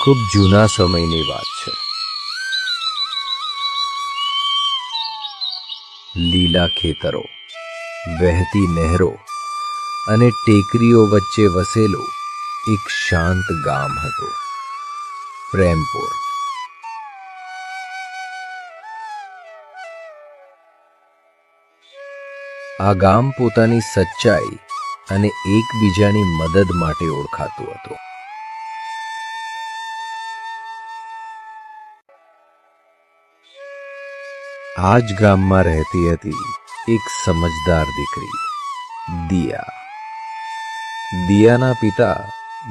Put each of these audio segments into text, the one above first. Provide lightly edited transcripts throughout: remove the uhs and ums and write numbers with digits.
ખૂબ જૂના સમયની વાત છે. લીલા ખેતરો, વહેતી નહેરો અને ટેકરીઓ વચ્ચે વસેલું એક શાંત ગામ હતું, પ્રેમપુર. આ ગામ પોતાની સચ્ચાઈ અને એકબીજાની મદદ માટે ઓળખાતું હતું. આ જ ગામમાં રહેતી હતી એક સમજદાર દીકરી, દિયા. દિયાના પિતા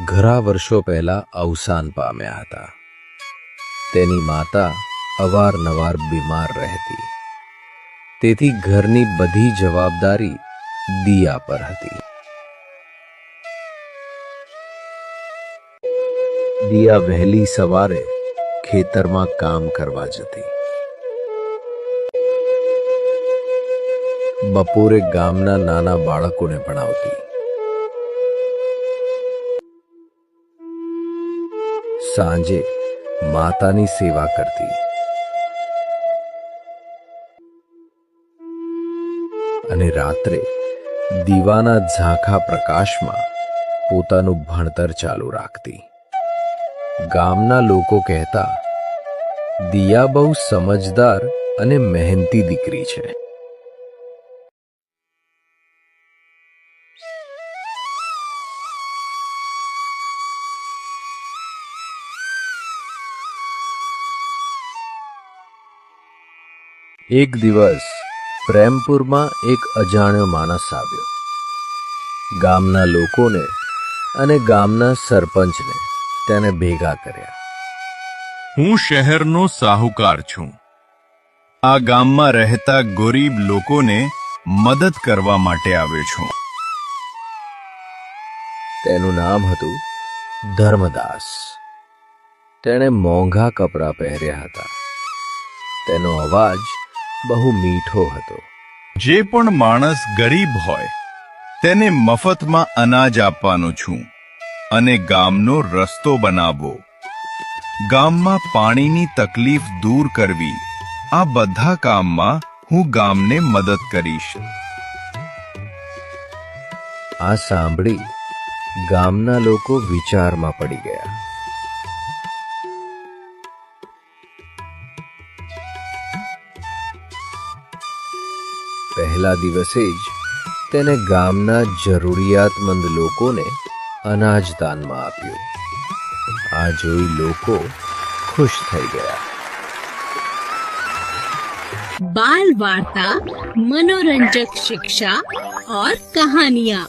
ઘણા વર્ષો પહેલા અવસાન પામ્યા હતા. તેની માતા અવારનવાર બીમાર રહેતી, તેથી ઘરની બધી જવાબદારી દિયા પર હતી. દિયા વહેલી સવારે ખેતરમાં કામ કરવા જતી. બપોરે ગામના નાના બાળકોને ભણાવતી. સાંજે માતાની સેવા કરતી અને રાત્રે દીવાના ઝાંખા પ્રકાશમાં પોતાનું ભણતર ચાલુ રાખતી. ગામના લોકો કહેતા, દિયા બહુ સમજદાર અને મહેનતી દીકરી છે. એક દિવસ પ્રેમપુરમાં એક અજાણ્યો માણસ આવ્યો. ગામના લોકોને અને ગામના સરપંચને તેને ભેગા કર્યા. હું શહેરનો સાહુકાર છું. આ ગામમાં રહેતા ગરીબ લોકોને મદદ કરવા માટે આવ્યો છું. તેનું નામ હતું ધર્મદાસ. તેણે મોંઘા કપડાં પહેર્યા હતા. તેનો અવાજ બહુ મીઠો હતો. જે પણ માણસ ગરીબ હોય તેને મફતમાં અનાજ આપવાનો છું અને ગામનો રસ્તો બનાવવો, ગામમાં પાણીની તકલીફ દૂર કરવી, આ બધા કામમાં હું ગામને મદદ કરીશ. આ સાંભળી ગામના લોકો વિચારમાં પડી ગયા. પહેલા દિવસે જ તેને ગામના જરૂરિયાતમંદ લોકોને અનાજ દાનમાં આપ્યું. આ જોઈ લોકો ખુશ થઈ ગયા. बाल वार्ता, मनोरंजक शिक्षा और कहानियाँ।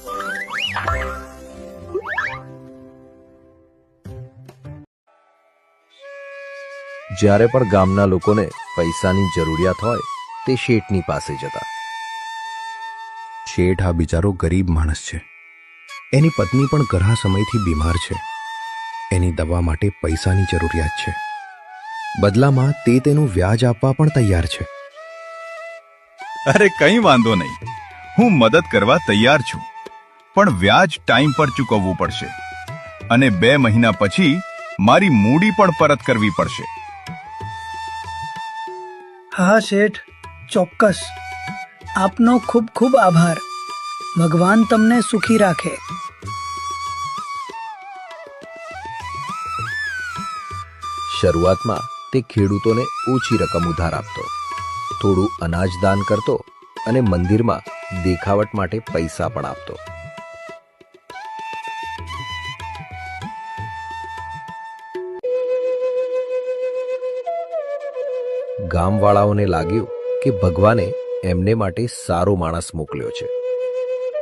જ્યારે પણ ગામના લોકોને પૈસાની જરૂરિયાત હોય તે શેઠની પાસે જતા. શેઠ આ બિચારો ગરીબ માણસ છે. એની પત્ની પણ ઘણા સમયથી બીમાર છે. એની દવા માટે પૈસાની જરૂરિયાત છે. બદલામાં તે તેનું વ્યાજ આપવા પણ તૈયાર છે. અરે કંઈ વાંધો નહીં, હું મદદ કરવા તૈયાર છું, પણ વ્યાજ ટાઈમ પર ચૂકવવું પડશે અને 2 મહિના પછી મારી મૂડી પણ પરત કરવી પડશે. હા શેઠ, ચોક્કસ. આપનો ખૂબ ખૂબ આભાર. ભગવાન તમને સુખી રાખે. શરૂઆતમાં તે ખેડૂતોને ઓછી રકમ ઉધાર આપતો, થોડું અનાજ દાન કરતો અને મંદિરમાં દેખાવટ માટે પૈસા પણ આપતો. ગામવાળાઓને લાગ્યું કે ભગવાને એમને માટે સારો માણસ મોકલ્યો છે,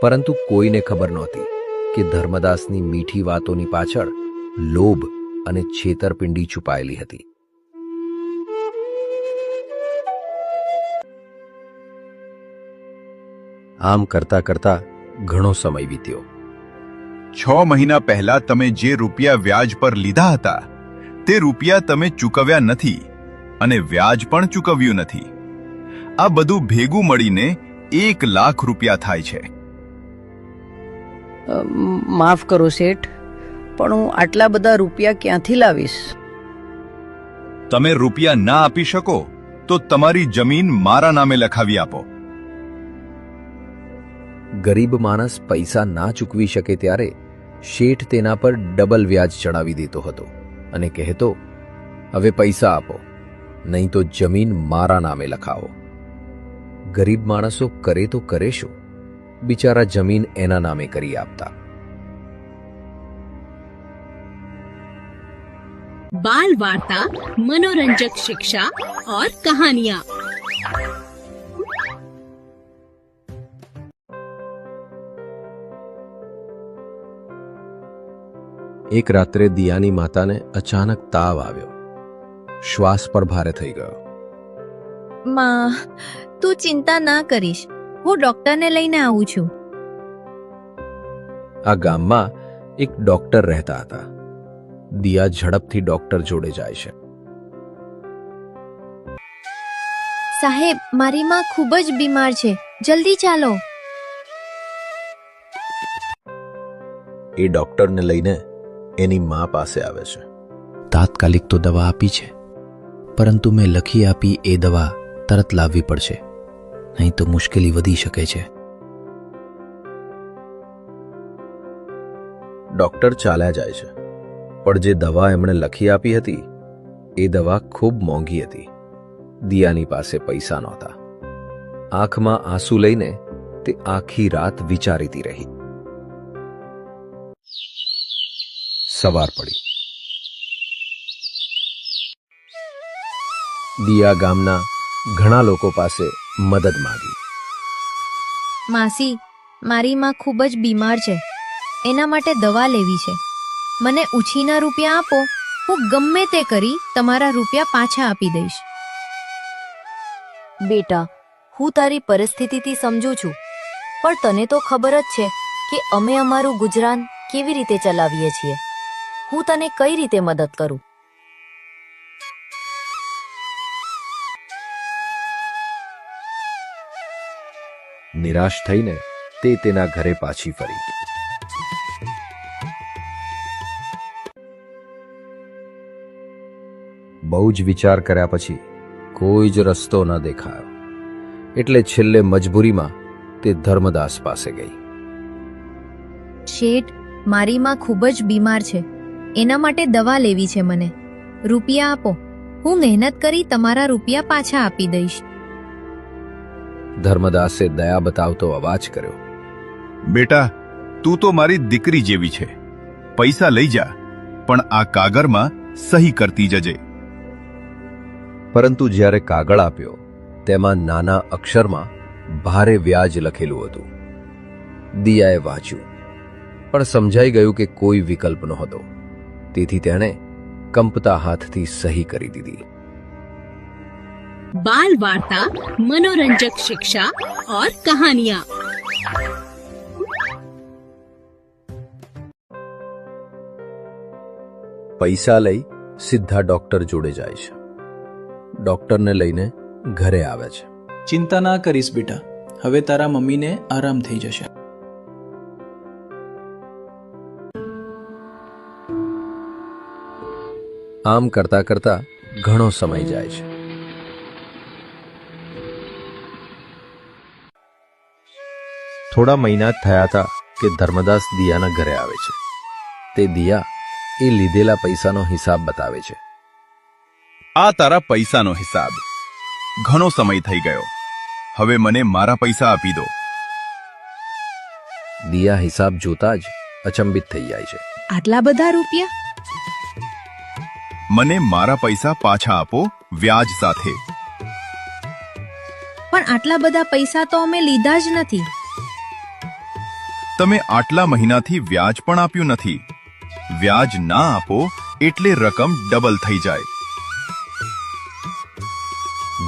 પરંતુ કોઈને ખબર નહોતી કે ધર્મદાસની મીઠી વાતોની પાછળ લોભ અને છેતરપિંડી છુપાયેલી હતી. આમ કરતા કરતા ઘણો સમય વીત્યો. 6 મહિના પહેલા તમે જે રૂપિયા વ્યાજ પર લીધા હતા તે રૂપિયા તમે ચૂકવ્યા નથી અને વ્યાજ પણ ચૂકવ્યું નથી. આ બધું ભેગું મળીને 1 લાખ રૂપિયા થાય છે. માફ કરો શેઠ, પણ હું આટલા બધા રૂપિયા ક્યાંથી લાવીશ? તમે રૂપિયા ના આપી શકો તો તમારી જમીન મારા નામે લખાવી આપો. ગરીબ માણસ પૈસા ના ચૂકવી શકે ત્યારે શેઠ તેના પર ડબલ વ્યાજ ચડાવી દેતો હતો અને કહેતો, હવે પૈસા આપો, નહીં તો જમીન મારા નામે લખાવો. ગરીબ માણસો કરે તો કરે શું? બિચારા જમીન એના નામે કરી આપતા. बाल वार्ता, मनोरंजक शिक्षा और कहानियाँ। એક રાત્રે દિયાની માતાને અચાનક તાવ આવ્યો. શ્વાસ પર ભારે થઈ ગયો. માં, તું ચિંતા ના કરીશ, હું ડોક્ટરને લઈને આવું છું. આ ગામમાં એક ડોક્ટર રહેતા હતા. દિયા ઝડપથી ડોક્ટર જોડે જાય છે. સાહેબ, મારી માં ખૂબ જ બીમાર છે, જલ્દી ચાલો. એ ડોક્ટરને લઈને એની મા પાસે આવે છે. તાત્કાલિક તો દવા આપી છે, પરંતુ મેં લખી આપી એ દવા તરત લાવવી પડશે, નહીં તો મુશ્કેલી વધી શકે છે. ડોક્ટર ચાલ્યા જાય છે, પણ જે દવા એમણે લખી આપી હતી એ દવા ખૂબ મોંઘી હતી. દિયાની પાસે પૈસા નહોતા. આંખમાં આંસુ લઈને તે આખી રાત વિચારીતી રહી. સવાર પડી. દિયા ગામના ઘણા લોકો પાસે મદદ માંગી. માસી, મારી માં ખૂબ જ બીમાર છે, એના માટે દવા લેવી છે. મને ઉછીના રૂપિયા આપો, હું ગમે તે કરી તમારા રૂપિયા પાછા આપી દઈશ. બેટા, હું તારી પરિસ્થિતિથી સમજુ છું, પણ તને તો ખબર જ છે કે અમે અમારું ગુજરાન કેવી રીતે ચલાવીએ છીએ. હું તને કઈ રીતે મદદ કરું? નિરાશ થઈને તે તેના ઘરે પાછી ફરી. બહુ જ વિચાર કર્યા પછી કોઈ જ રસ્તો ન દેખાયો, એટલે છેલ્લે મજબૂરીમાં તે ધર્મદાસ પાસે ગઈ. શેઠ, મારી માં ખૂબ જ બીમાર છે, એના માટે દવા લેવી છે. મને રૂપિયા આપો, હું મહેનત કરી તમારા રૂપિયા પાછા આપી દઈશ. ધર્મદાસે દયા બતાવતો અવાજ કર્યો. બેટા, તું તો મારી દીકરી જેવી છે. પૈસા લઈ જા, પણ આ કાગળમાં સહી કરતી જજે. પરંતુ જ્યારે કાગળ આપ્યો તેમાં નાના અક્ષરમાં ભારે વ્યાજ લખેલું હતું. દિયાએ વાંચ્યું, પણ સમજાઈ ગયું કે કોઈ વિકલ્પ નહોતો. તેથી તેણે કંપતા હાથથી સહી કરી દીધી. बाल वार्ता, मनोरंजक शिक्षा और कहानियाँ। પૈસા લઈ સીધા ડોક્ટર જોડે જાય છે. ડોક્ટરને લઈને ઘરે આવે છે. ચિંતા ના કરીશ બેટા, હવે તારા મમ્મીને આરામ થઈ જશે. આમ કરતા કરતા ઘણો સમય જાય છે. થોડા મહિના જ થયા હતા કે ધર્મદાસ દિયાના ઘરે આવે છે. તે દિયા એ લીધેલા પૈસાનો હિસાબ બતાવે છે. આ તારા પૈસાનો હિસાબ. ઘણો સમય થઈ ગયો, હવે મને મારા પૈસા આપી દો. દિયા હિસાબ જોતા જ અચંબિત થઈ જાય છે. આટલા બધા રૂપિયા? મને મારા પૈસા પાછા આપો, વ્યાજ સાથે. પણ આટલા બધા પૈસા તો અમે લીધા જ નથી. તમે આટલા મહિનાથી વ્યાજ પણ આપ્યું નથી. વ્યાજ ના આપો એટલે રકમ ડબલ થઈ જાય.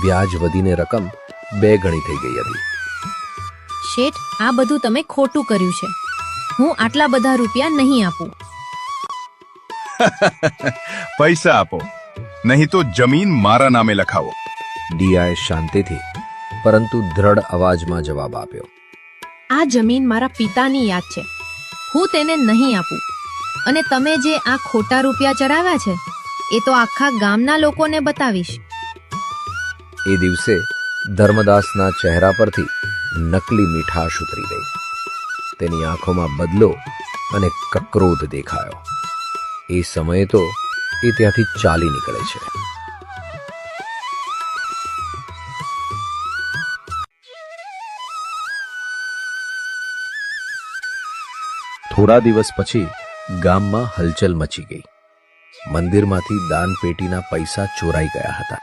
વ્યાજ વધીને રકમ 2 ગણી થઈ ગઈ હતી. શેઠ, આ બધું તમે ખોટું કર્યું છે. હું આટલા બધા રૂપિયા નહીં આપું. પૈસા આપો, નહીં તો જમીન મારા નામે લખાવો. દિયાએ શાંતિથી પરંતુ દ્રઢ અવાજમાં જવાબ આપ્યો. આ જમીન મારા પિતાની યાદ છે, હું તેને નહીં આપું. અને તમે જે આ ખોટા રૂપિયા ચડાવ્યા છે એ તો આખા ગામના લોકોને બતાવીશ. એ દિવસે ધર્મદાસના ચહેરા પરથી નકલી મીઠાશ ઉતરી ગઈ. તેની આંખોમાં બદલો અને કક્રોધ દેખાયો. એ સમયે તો એ ત્યાંથી ચાલી નીકળે છે. થોડા દિવસ પછી ગામમાં હલચલ મચી ગઈ. મંદિરમાંથી દાન પેટીના પૈસા ચોરાઈ ગયા હતા.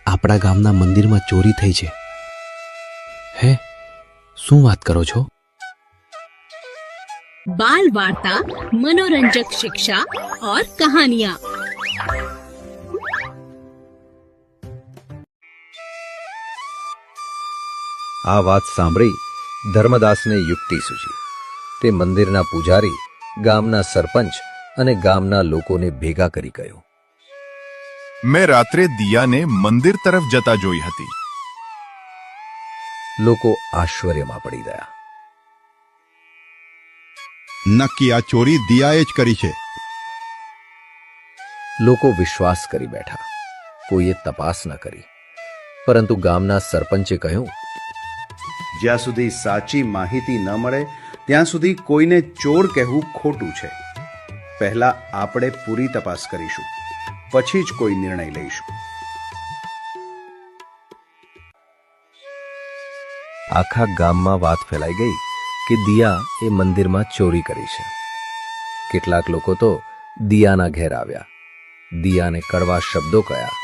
આપણા ગામના મંદિરમાં ચોરી થઈ છે. હે, શું વાત કરો છો? बाल वार्ता, मनोरंजक शिक्षा और कहानियाँ. આ વાત સાંભળી ધર્મદાસને યુક્તિ સૂજી. તે મંદિરના પૂજારી, ગામના સરપંચ અને ગામના લોકોને ભેગા કરી ગયો. મેં રાત્રે દિયાને મંદિર તરફ જતા જોઈ હતી. લોકો આશ્ચર્યમાં પડી ગયા. નક્કી આ ચોરી દિયાએ જ કરી છે. લોકો વિશ્વાસ કરી બેઠા. કોઈએ તપાસ ન કરી. પરંતુ ગામના સરપંચે કહ્યું, જ્યાં સુધી સાચી માહિતી ન મળે ત્યાં સુધી કોઈને ચોર કહેવું ખોટું છે. પહેલા આપણે પૂરી તપાસ કરીશું, પછી જ કોઈ નિર્ણય લઈશું. આખા ગામમાં વાત ફેલાઈ ગઈ કે દિયા એ મંદિરમાં ચોરી કરી છે. કેટલાક લોકો તો દિયાના ઘેર આવ્યા. દિયાને કડવા શબ્દો કહ્યા.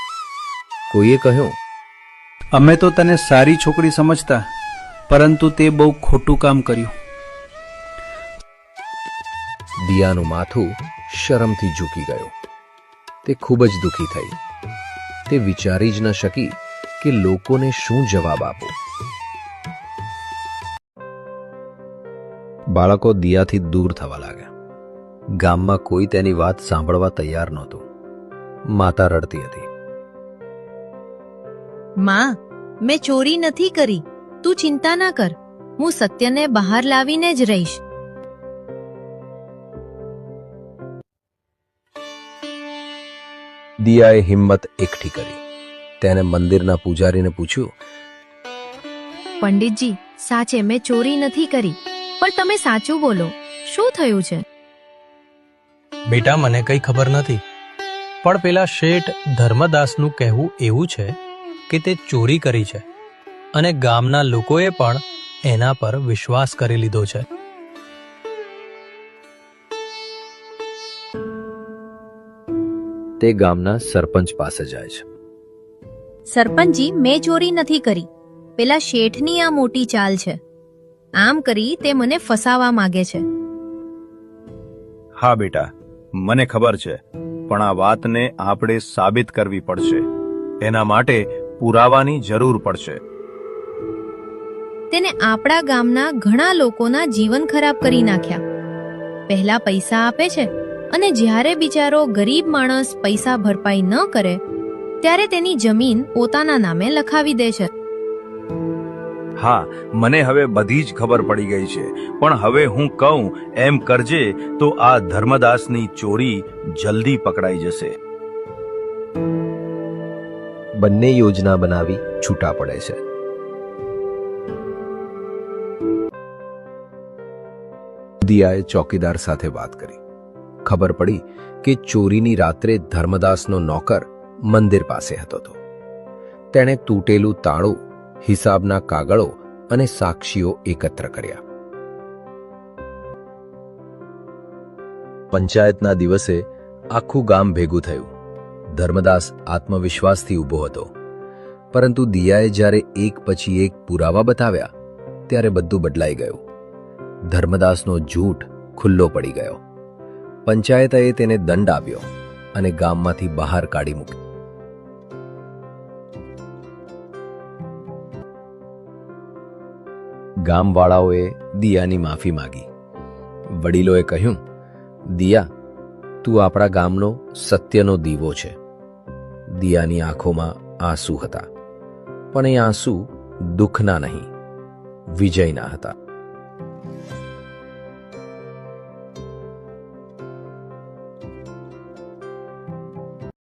કોઈએ કહ્યું, અમે તો તને સારી છોકરી સમજતા, પરંતુ તે બહુ ખોટું કામ કર્યું. દિયાનું માથું શરમથી ઝૂકી ગયું. તે ખૂબ જ દુઃખી થઈ. તે વિચારી જ ન શકી કે લોકોને શું જવાબ આપો. બાળકો દિયાથી દૂર થવા લાગ્યા. ગામમાં કોઈ તેની વાત સાંભળવા તૈયાર નહોતું. માતા રડતી હતી. માં, મેં ચોરી નથી કરી. તું ચિંતા ના કર. હું સત્યને બહાર લાવીને જ રહીશ. દિયાએ હિંમત એકઠી કરી. તેને મંદિરના પૂજારીને પૂછ્યું, પંડિતજી, સાચે મેં ચોરી નથી કરી, પણ તમે સાચું બોલો, શું થયું છે? બેટા, મને કંઈ ખબર નથી, પણ પેલા શેઠ ધર્મદાસનું કહેવું એવું છે કે તે ચોરી કરી છે અને ગામના લોકોએ પણ એના પર વિશ્વાસ કરી લીધો છે. તે ગામના સરપંચ પાસે જાય છે. સરપંચજી, મેં ચોરી નથી કરી. પેલા શેઠની આ મોટી ચાલ છે. આમ કરી તે મને ફસાવા માંગે છે. હા બેટા, મને ખબર છે, પણ આ વાતને આપણે સાબિત કરવી પડશે. એના માટે પુરાવાની જરૂર પડશે. તેને આપણા ગામના ઘણા લોકોના જીવન ખરાબ કરી નાખ્યા. પહેલા પૈસા આપે છે અને જ્યારે બિચારો ગરીબ માણસ પૈસા ભરપાઈ ન કરે ત્યારે તેની જમીન પોતાના નામે લખાવી દે છે. હા, મને હવે બધી જ ખબર પડી ગઈ છે, પણ હવે હું કહું એમ કરજે તો આ ધર્મદાસની ચોરી જલ્દી પકડાઈ જશે. બંને યોજના બનાવી છૂટા પડે છે. દિયાએ ચોકીદાર સાથે વાત કરી. ખબર પડી કે ચોરીની રાત્રે ધર્મદાસનો નોકર મંદિર પાસે હતો. તેણે તૂટેલું તાળું, હિસાબના કાગળો અને સાક્ષીઓ એકત્ર કર્યા. પંચાયતના દિવસે આખું ગામ ભેગું થયું. ધર્મદાસ આત્મવિશ્વાસથી ઊભો હતો, પરંતુ દિયાએ જ્યારે એક પછી એક પુરાવા બતાવ્યા ત્યારે બધું બદલાઈ ગયું. ધર્મદાસનો જૂઠ ખુલ્લો પડી ગયો. પંચાયતે તેને દંડ આપ્યો અને ગામમાંથી બહાર કાઢી મૂક્યો. ગામવાળાઓએ દિયાની માફી માંગી. વડીલોએ કહ્યું, દિયા, તું આપણા ગામનો સત્યનો દીવો છે. દિયાની આંખોમાં આંસુ હતા, પણ એ આંસુ દુઃખના નહીં, વિજયના હતા.